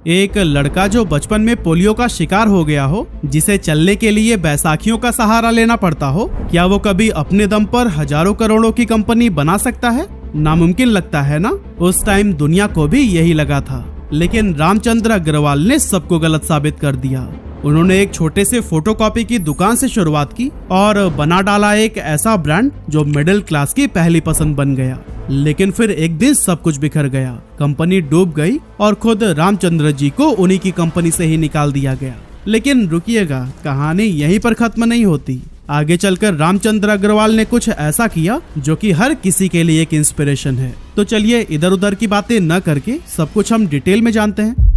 एक लड़का जो बचपन में पोलियो का शिकार हो गया हो, जिसे चलने के लिए बैसाखियों का सहारा लेना पड़ता हो, क्या वो कभी अपने दम पर हजारों करोड़ों की कंपनी बना सकता है? नामुमकिन लगता है ना। उस टाइम दुनिया को भी यही लगा था, लेकिन रामचंद्र अग्रवाल ने सबको गलत साबित कर दिया। उन्होंने एक छोटे से फोटोकॉपी की दुकान से शुरुआत की और बना डाला एक ऐसा ब्रांड जो मिडिल क्लास की पहली पसंद बन गया। लेकिन फिर एक दिन सब कुछ बिखर गया, कंपनी डूब गई और खुद रामचंद्र जी को उन्हीं की कंपनी से ही निकाल दिया गया। लेकिन रुकिएगा, कहानी यहीं पर खत्म नहीं होती। आगे चलकर रामचंद्र अग्रवाल ने कुछ ऐसा किया जो कि हर किसी के लिए एक इंस्पिरेशन है। तो चलिए इधर उधर की बातें न करके सब कुछ हम डिटेल में जानते हैं।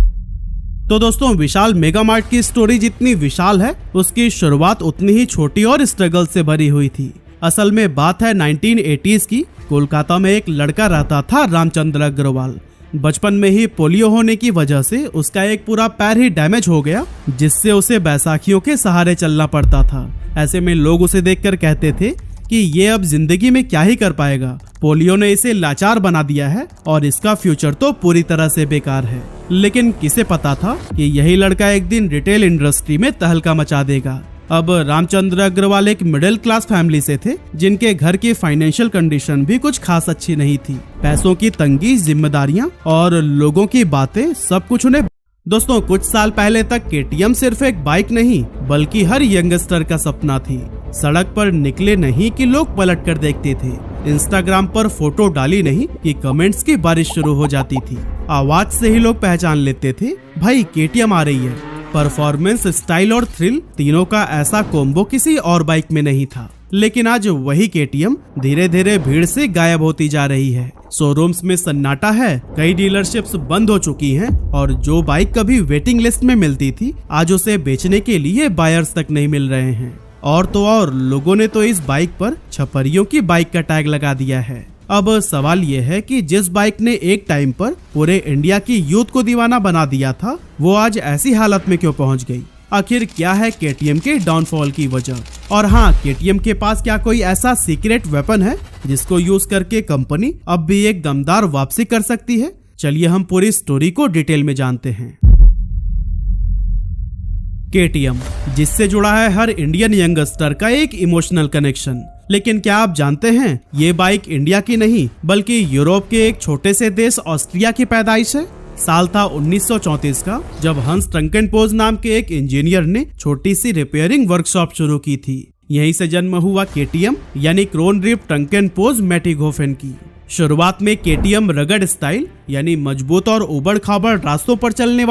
तो दोस्तों, विशाल मेगा मार्ट की स्टोरी जितनी विशाल है, उसकी शुरुआत उतनी ही छोटी और स्ट्रगल से भरी हुई थी। असल में बात है 1980s की। कोलकाता में एक लड़का रहता था रामचंद्र अग्रवाल। बचपन में ही पोलियो होने की वजह से उसका एक पूरा पैर ही डैमेज हो गया, जिससे उसे बैसाखियों के सहारे चलना पड़ता था। ऐसे में लोग उसे देखकर कहते थे कि ये अब जिंदगी में क्या ही कर पाएगा, पोलियो ने इसे लाचार बना दिया है और इसका फ्यूचर तो पूरी तरह से बेकार है। लेकिन किसे पता था कि यही लड़का एक दिन रिटेल इंडस्ट्री में तहलका मचा देगा। अब रामचंद्र अग्रवाल एक मिडिल क्लास फैमिली से थे, जिनके घर की फाइनेंशियल कंडीशन भी कुछ खास अच्छी नहीं थी। पैसों की तंगी, जिम्मेदारियां और लोगों की बातें, सब कुछ उन्हें। दोस्तों, कुछ साल पहले तक केटीएम सिर्फ एक बाइक नहीं बल्कि हर यंगस्टर का सपना थी। सड़क पर निकले नहीं कि लोग पलट कर देखते थे, इंस्टाग्राम पर फोटो डाली नहीं कि कमेंट्स की बारिश शुरू हो जाती थी। आवाज से ही लोग पहचान लेते थे, भाई केटीएम आ रही है। परफॉर्मेंस, स्टाइल और थ्रिल, तीनों का ऐसा कॉम्बो किसी और बाइक में नहीं था। लेकिन आज वही केटीएम धीरे धीरे भीड़ से गायब होती जा रही है। शोरूम्स में सन्नाटा है, कई डीलरशिप्स बंद हो चुकी हैं और जो बाइक कभी वेटिंग लिस्ट में मिलती थी, आज उसे बेचने के लिए बायर्स तक नहीं मिल रहे हैं। और तो और लोगों ने तो इस बाइक पर छपरियों की बाइक का टैग लगा दिया है। अब सवाल ये है कि जिस बाइक ने एक टाइम पर पूरे इंडिया की यूथ को दीवाना बना दिया था, वो आज ऐसी हालत में क्यों पहुंच गई? आखिर क्या है केटीएम के डाउनफॉल की वजह? और हाँ, केटीएम के पास क्या कोई ऐसा सीक्रेट वेपन है जिसको यूज करके कंपनी अब भी एक दमदार वापसी कर सकती है? चलिए हम पूरी स्टोरी को डिटेल में जानते हैं। केटीएम, जिससे जुड़ा है हर इंडियन यंगस्टर का एक इमोशनल कनेक्शन। लेकिन क्या आप जानते हैं, ये बाइक इंडिया की नहीं बल्कि यूरोप के एक छोटे से देश ऑस्ट्रिया की पैदाइश है। साल था 1934 का, जब हंस ट्रंकेनपोज नाम के एक इंजीनियर ने छोटी सी रिपेयरिंग वर्कशॉप शुरू की थी। यहीं से जन्म हुआ केटीएम, यानी क्रोनरिप ट्रंकेनपोज मैटिगहोफेन की। शुरुआत में केटीएम रगड स्टाइल यानी मजबूत और उबड़ खाबड़ रास्तों पर चलने